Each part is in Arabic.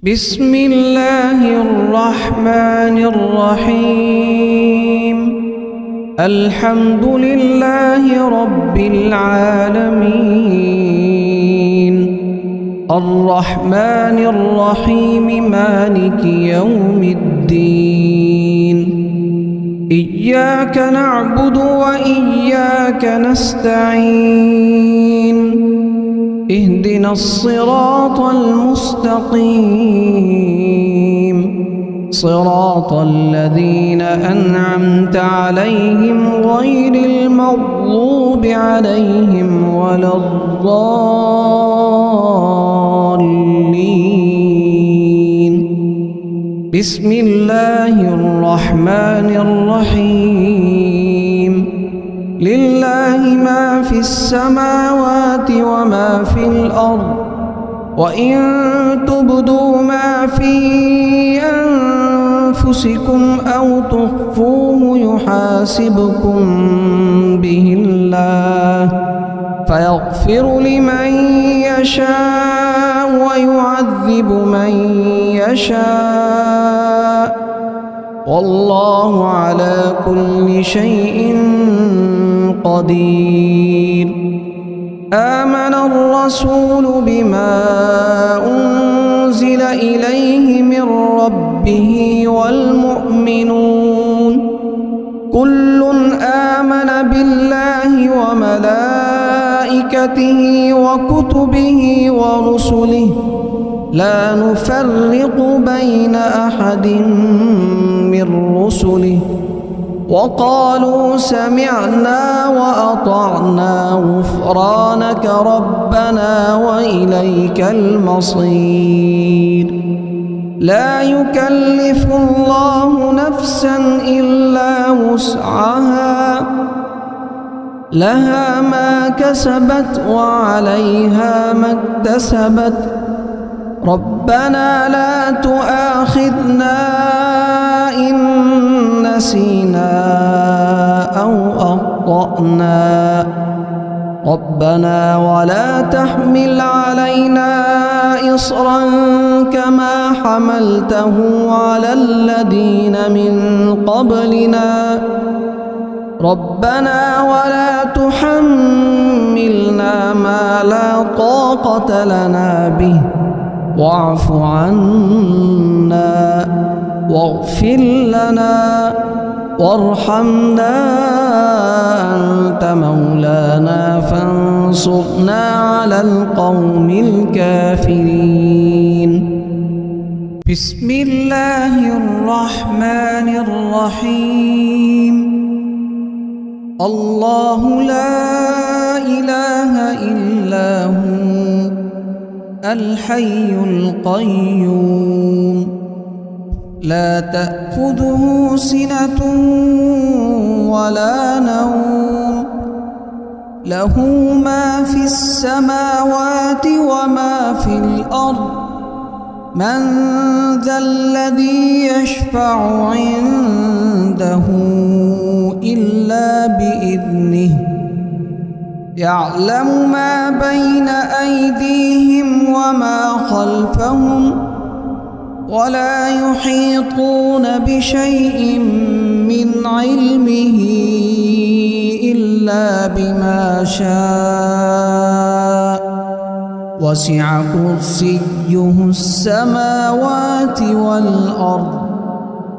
بسم الله الرحمن الرحيم. الحمد لله رب العالمين، الرحمن الرحيم، مالك يوم الدين. إياك نعبد وإياك نستعين، اهدنا الصراط المستقيم، صراط الذين أنعمت عليهم غير المغضوب عليهم ولا الضالين. بسم الله الرحمن الرحيم. لله ما في السماوات وما في الأرض، وإن تبدوا ما في أنفسكم أو تخفوه يحاسبكم به الله، فيغفر لمن يشاء ويعذب من يشاء، والله على كل شيء قدير. آمن الرسول بما أنزل إليه من ربه والمؤمنون كل آمن بالله وملائكته وكتبه ورسله، لا نفرق بين أحد من رسله، وقالوا سمعنا وأطعنا غفرانك ربنا وإليك المصير. لا يكلف الله نفسا إلا وسعها، لها ما كسبت وعليها ما اكتسبت. ربنا لا تؤاخذنا إن نسينا أو أخطأنا، ربنا ولا تحمل علينا إصرا كما حملته على الذين من قبلنا، ربنا ولا تحملنا ما لا طاقة لنا به، واعف عنا واغفر لنا وارحمنا، أنت مولانا فانصرنا على القوم الكافرين. بسم الله الرحمن الرحيم. الله لا إله إلا هو الحي القيوم، لا تأخذه سنة ولا نوم، له ما في السماوات وما في الأرض. من ذا الذي يشفع عنده إلا بإذنه، يعلم ما بين أيديهم وما خلفهم، ولا يحيطون بشيء من علمه إلا بما شاء، وسع كرسيه السماوات والأرض،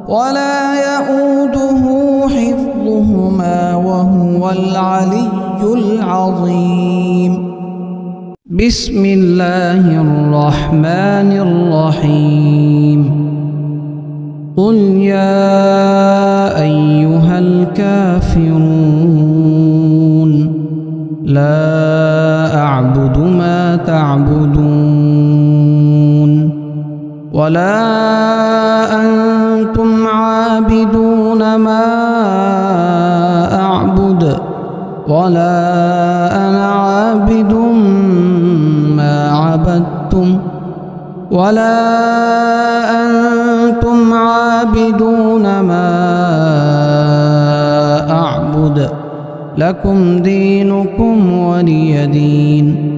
ولا يؤوده حفظهما وهو العلي العظيم. بسم الله الرحمن الرحيم. قل يا أيها الكافرون لا أعبد ما تعبدون، ولا أنتم عابدون ما أعبد، ولا أنا عابد ما عبدتم، ولا أنتم عابدون ما أعبد، لكم دينكم ولي دين.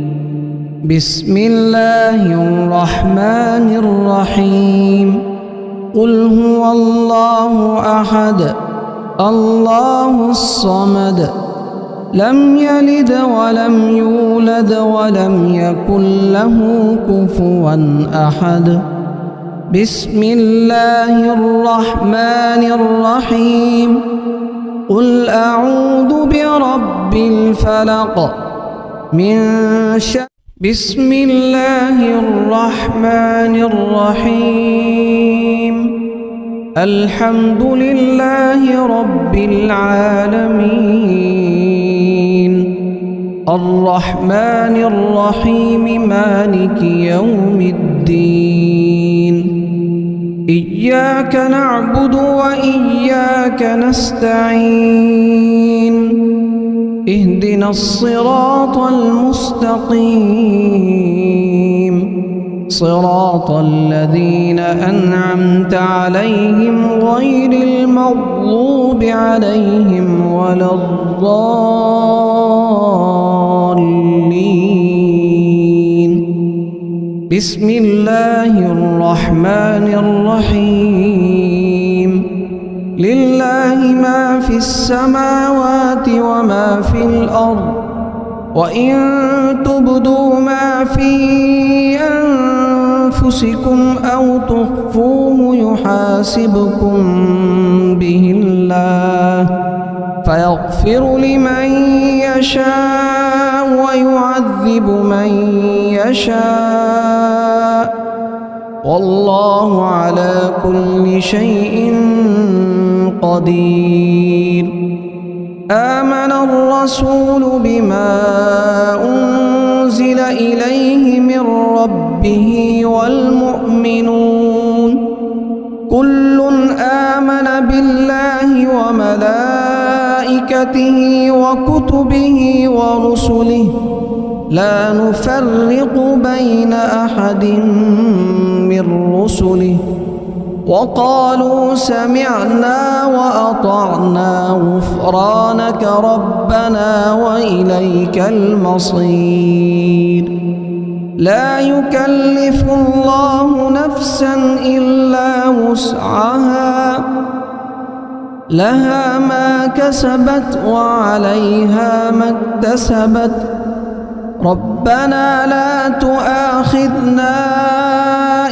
بسم الله الرحمن الرحيم قل هو الله أحد الله الصمد لم يلد ولم يولد ولم يكن له كفوا أحد بسم الله الرحمن الرحيم قل أعوذ برب الفلق من شر بسم الله الرحمن الرحيم الحمد لله رب العالمين الرحمن الرحيم مالك يوم الدين إياك نعبد وإياك نستعين اهدنا الصراط المستقيم صراط الذين أنعمت عليهم غير المغضوب عليهم ولا الضالين بسم الله الرحمن الرحيم لله ما في السماوات وما في الأرض وإن تبدوا ما في أنفسكم أو تخفوه يحاسبكم به الله فيغفر لمن يشاء ويعذب من يشاء والله على كل شيء قدير آمن الرسول بما أنزل إليه من ربه والمؤمنون كل آمن بالله وملائكته وكتبه ورسله لا نفرق بين أحد من رسله وقالوا سمعنا وأطعنا غفرانك ربنا وإليك المصير لا يكلف الله نفسا إلا وسعها لها ما كسبت وعليها ما اكتسبت ربنا لا تؤاخذنا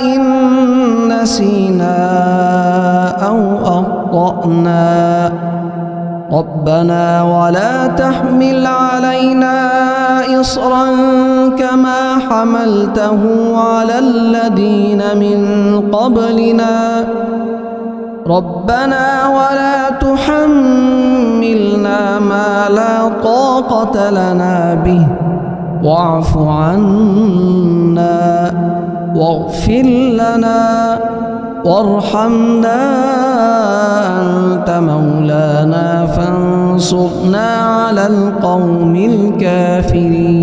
إن نسينا أو أخطأنا ربنا ولا تحمل علينا إصرا كما حملته على الذين من قبلنا ربنا ولا تحملنا ما لا طاقة لنا به واعف عنا واغفر لنا وارحمنا أنت مولانا فانصرنا على القوم الكافرين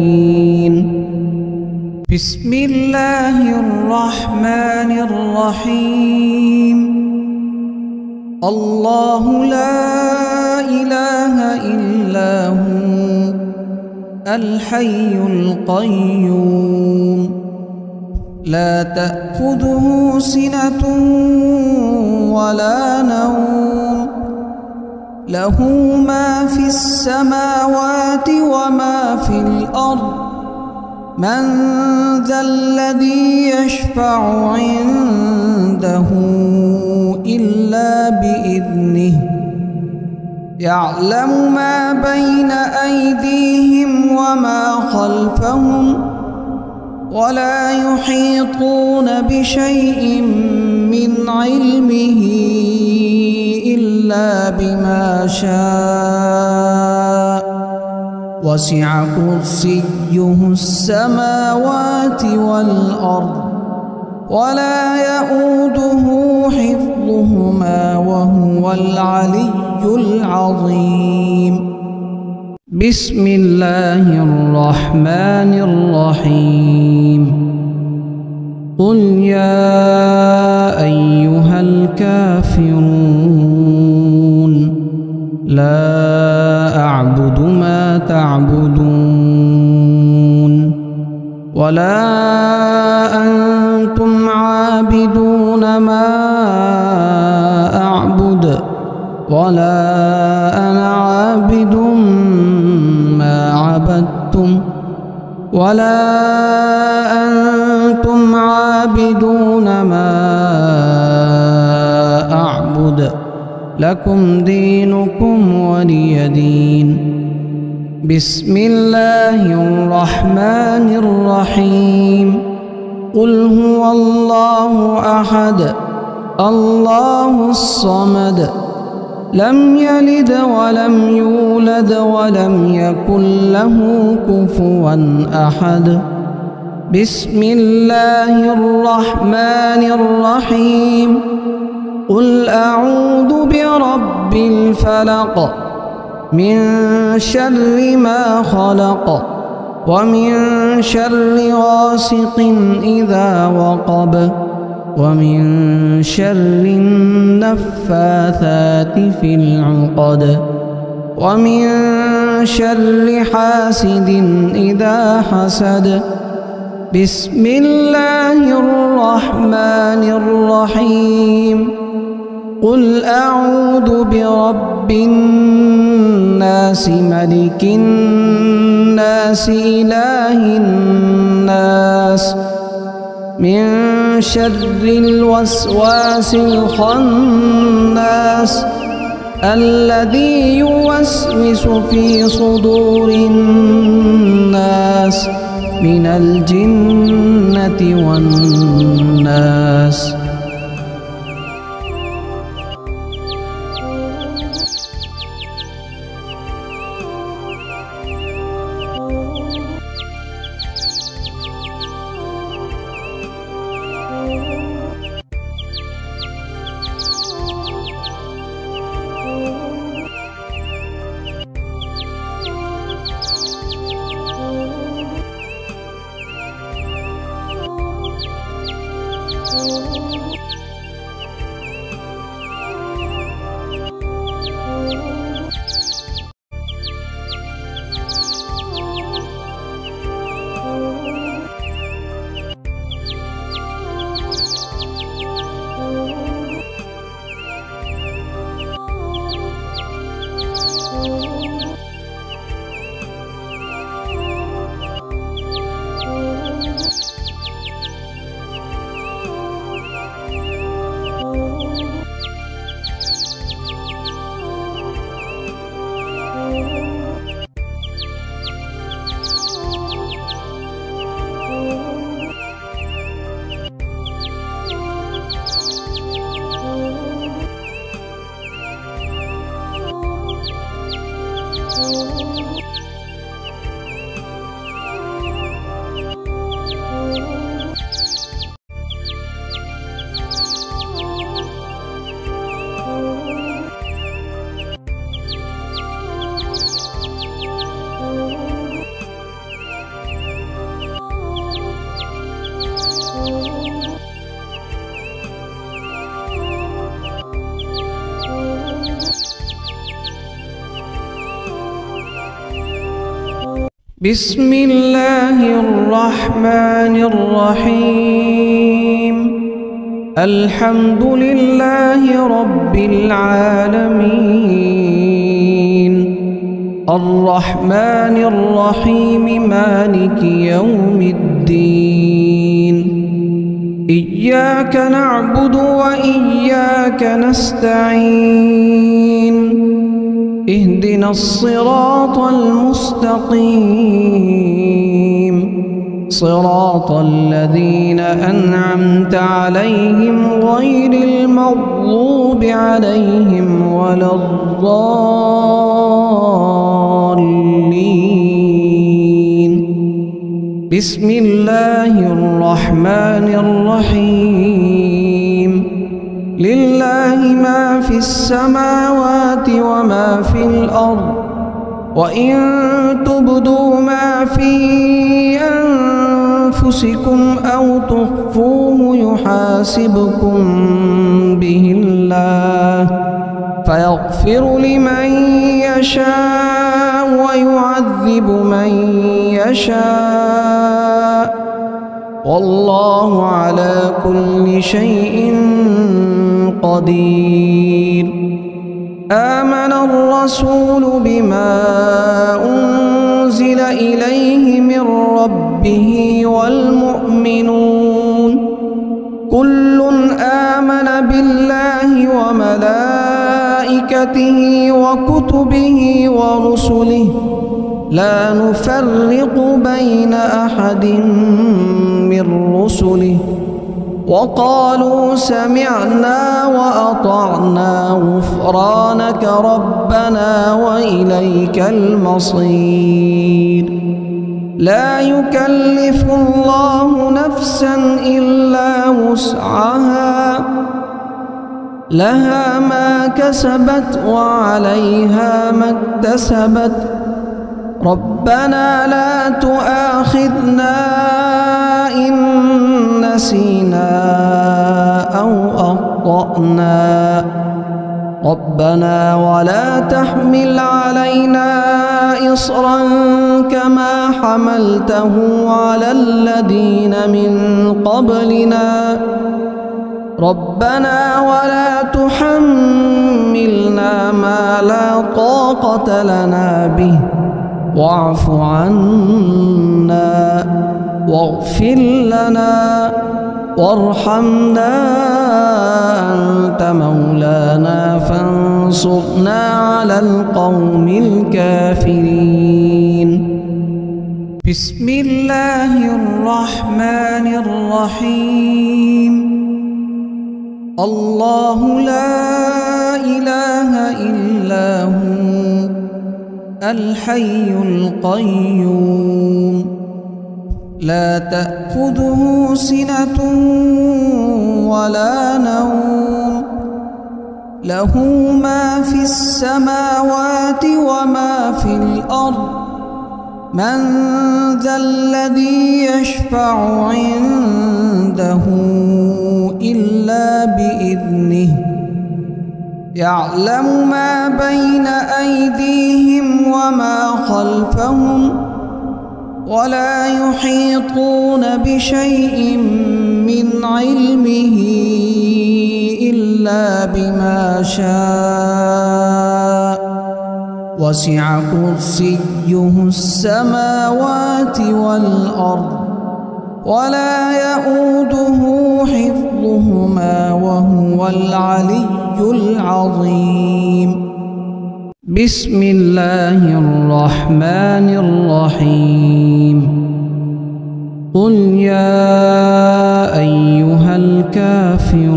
بسم الله الرحمن الرحيم الله لا إله إلا هو الحي القيوم لا تأخذه سنة ولا نوم له ما في السماوات وما في الأرض من ذا الذي يشفع عنده إلا بإذنه يعلم ما بين أيديهم وما خلفهم ولا يحيطون بشيء من علمه إلا بما شاء وسع كرسيه السماوات والأرض ولا يؤوده حفظهما وهو العلي العظيم بسم الله الرحمن الرحيم قل يا أيها الكافرون لا أعبد ما تعبدون ولا أنتم عابدون ما أعبد ولا أنا عابد ما عبدتم ولا أنتم عابدون ما أعبد لكم دينكم ولي دين. بسم الله الرحمن الرحيم. قل هو الله أحد الله الصمد لم يلد ولم يولد ولم يكن له كفوا أحد. بسم الله الرحمن الرحيم. قل أعوذ برب الفلق من شر ما خلق ومن شر غاسق إذا وقب ومن شر النفاثات في العقد ومن شر حاسد إذا حسد. بسم الله الرحمن الرحيم. قل أعوذ برب الناس ملك الناس إله الناس من شر الوسواس الخناس الذي يوسوس في صدور الناس من الجنة والناس. بسم الله الرحمن الرحيم. الحمد لله رب العالمين الرحمن الرحيم مالك يوم الدين. إياك نعبد وإياك نستعين. اهدنا الصراط المستقيم صراط الذين أنعمت عليهم غير المغضوب عليهم ولا الضالين. بسم الله الرحمن الرحيم. لله ما في السماوات وما في الأرض وإن تبدوا ما في أنفسكم أو تخفوه يحاسبكم به الله فيغفر لمن يشاء ويعذب من يشاء والله على كل شيء قدير. آمن الرسول بما أنزل إليه من ربه والمؤمنون كل آمن بالله وملائكته وكتبه ورسله لا نفرق بين أحد من رسله وقالوا سمعنا وأطعنا غفرانك ربنا وإليك المصير. لا يكلف الله نفسا إلا وسعها لها ما كسبت وعليها ما اكتسبت ربنا لا تؤاخذنا إن نسينا أو أخطأنا ربنا ولا تحمل علينا إصرا كما حملته على الذين من قبلنا ربنا ولا تحملنا ما لا طاقة لنا به واعف عنا واغفر لنا وارحمنا أنت مولانا فانصرنا على القوم الكافرين. بسم الله الرحمن الرحيم. الله لا إله إلا هو الحي القيوم لا تأخذه سنة ولا نوم له ما في السماوات وما في الأرض من ذا الذي يشفع عنده إلا بإذنه يعلم ما بين أيديهم وما خلفهم ولا يحيطون بشيء من علمه إلا بما شاء وسع كرسيه السماوات والأرض ولا يؤوده حفظهما وهو العلي العظيم. بسم الله الرحمن الرحيم. قل يا أيها الكافرون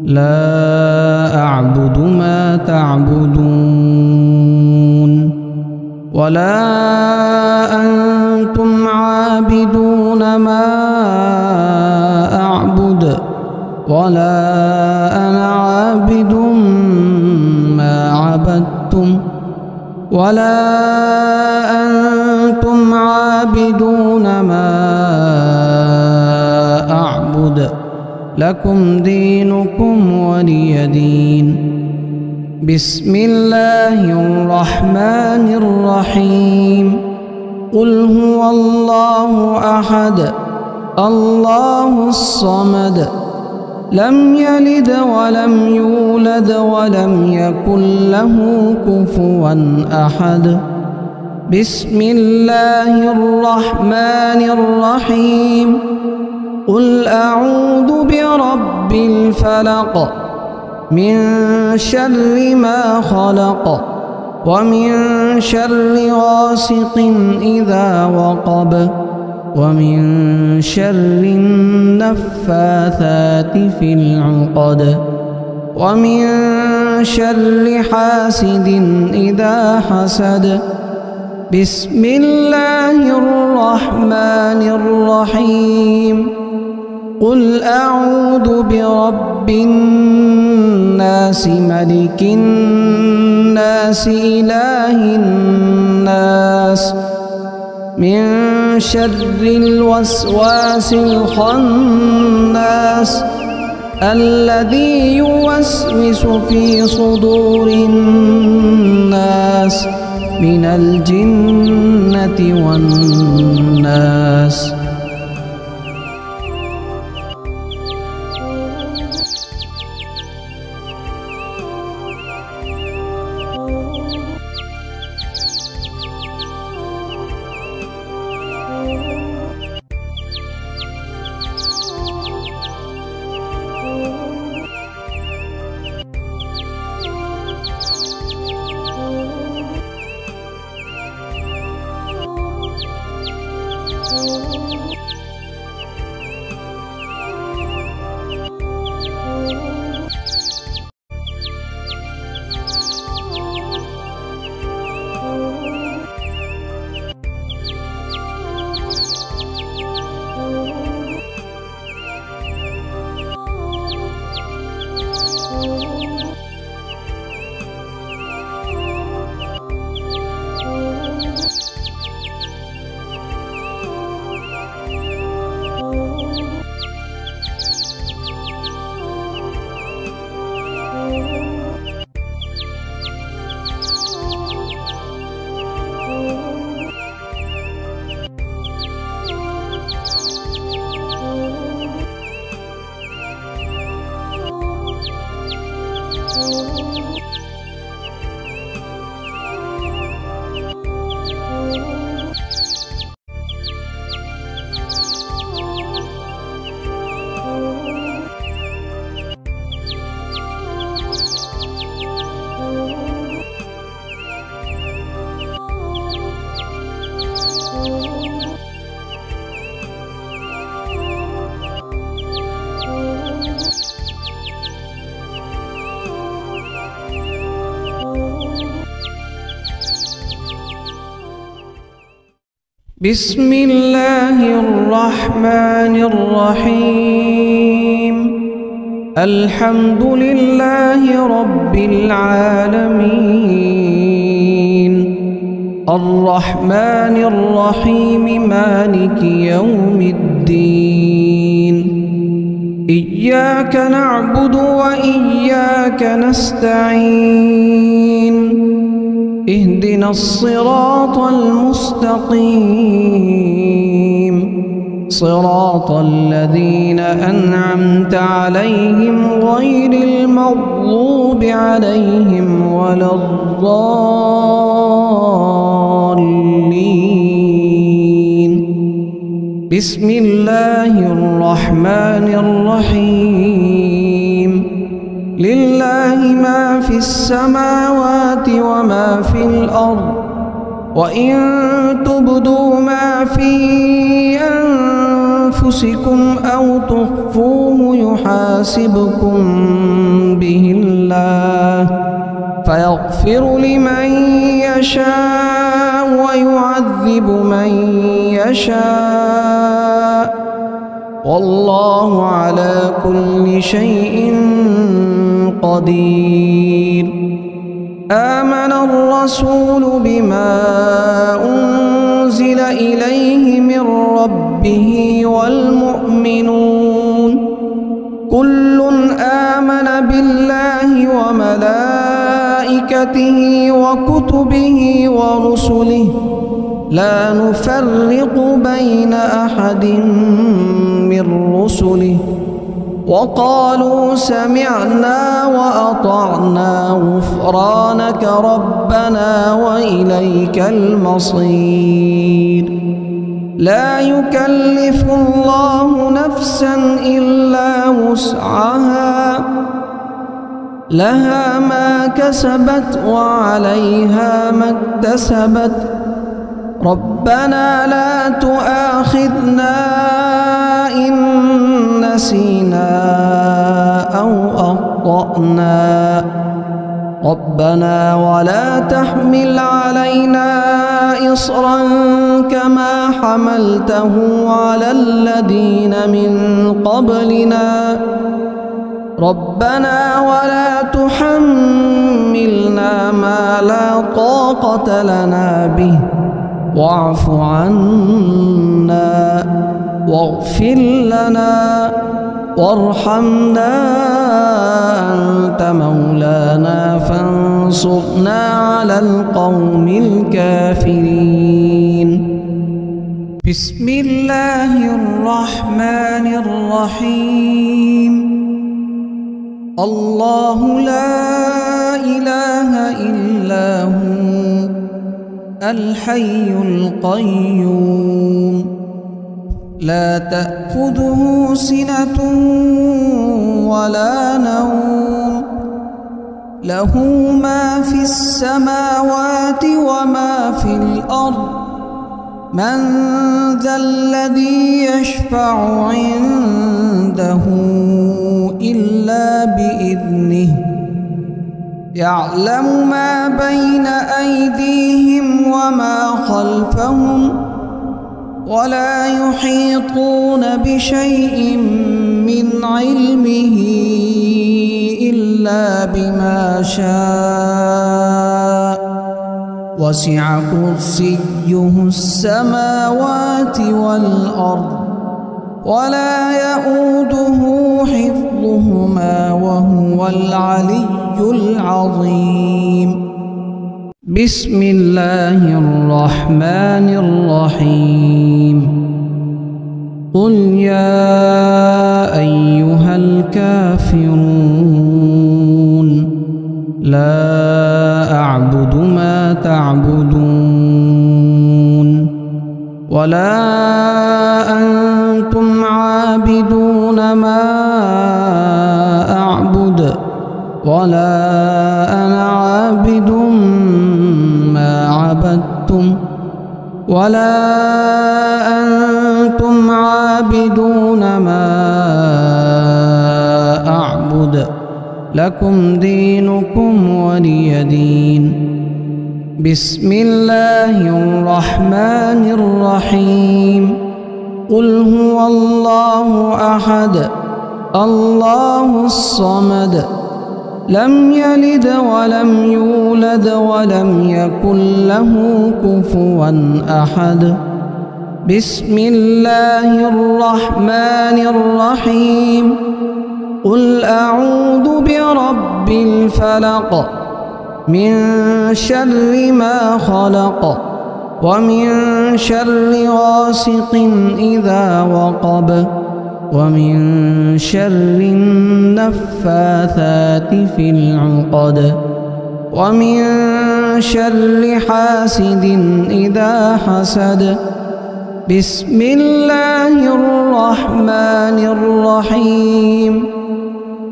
لا أعبد ما تعبدون ولا أنتم عابدون ما أعبد ولا أنا عابد ما عبدتم ولا أنتم عابدون ما أعبد لكم دينكم ولي دين. بسم الله الرحمن الرحيم. قل هو الله أحد الله الصمد لم يلد ولم يولد ولم يكن له كفوا أحد. بسم الله الرحمن الرحيم. قل أعوذ برب الفلق من شر ما خلق ومن شر غاسق إذا وقب ومن شر النفاثات في العقد ومن شر حاسد إذا حسد. بسم الله الرحمن الرحيم. قل أعوذ برب الناس ملك الناس إله الناس من شر الوسواس الخناس الذي يوسوس في صدور الناس من الجنة والناس. بسم الله الرحمن الرحيم. الحمد لله رب العالمين، الرحمن الرحيم، مالك يوم الدين. إياك نعبد وإياك نستعين، اهدنا الصراط المستقيم، صراط الذين أنعمت عليهم غير المغضوب عليهم ولا الضالين. بسم الله الرحمن الرحيم. لله ما في السماوات وما في الأرض، وإن تبدوا ما في أنفسكم أو تخفوه يحاسبكم به الله، فيغفر لمن يشاء ويعذب من يشاء، والله على كل شيء قدير. آمن الرسول بما أنزل إليه من ربه والمؤمنون كل آمن بالله وملائكته وكتبه ورسله لا نفرق بين أحد من رسله، وقالوا سمعنا وأطعنا غفرانك ربنا وإليك المصير. لا يكلف الله نفسا إلا وسعها، لها ما كسبت وعليها ما اكتسبت. ربنا لا تؤاخذنا إن نسينا أو أخطأنا، ربنا ولا تحمل علينا إصرا كما حملته على الذين من قبلنا، ربنا ولا تحملنا ما لا طاقة لنا به، واعف عنا واغفر لنا وارحمنا، أنت مولانا وانصرنا على القوم الكافرين. بسم الله الرحمن الرحيم. الله لا إله إلا هو الحي القيوم لا تأخذه سنة ولا نوم له ما في السماوات وما في الأرض من ذا الذي يشفع عنده إلا بإذنه يعلم ما بين أيديهم وما خلفهم ولا يحيطون بشيء من علمه إلا بما شاء وسع كرسيه السماوات والأرض ولا يؤوده حفظهما وهو العلي العظيم. بسم الله الرحمن الرحيم. قل يا أيها الكافرون لا أعبد ما تعبدون ولا أنتم عابدون ما أعبد ولا أنا عابد ما عبدتم ولا أنتم عابدون ما أعبد لكم دينكم ولي دين. بسم الله الرحمن الرحيم. قل هو الله أحد الله الصمد لم يلد ولم يولد ولم يكن له كفوا أحد. بسم الله الرحمن الرحيم. قل أعوذ برب الفلق من شر ما خلق ومن شر غاسق إذا وقب ومن شر النفاثات في العقد ومن شر حاسد إذا حسد. بسم الله الرحمن الرحيم.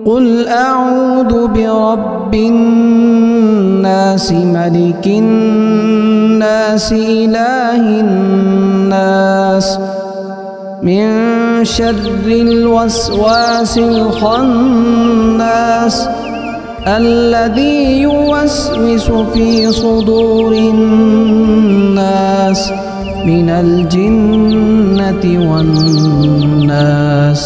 قل أعوذ برب الناس ملك الناس إله الناس من شر الوسواس الخناس الذي يوسوس في صدور الناس من الجنة والناس.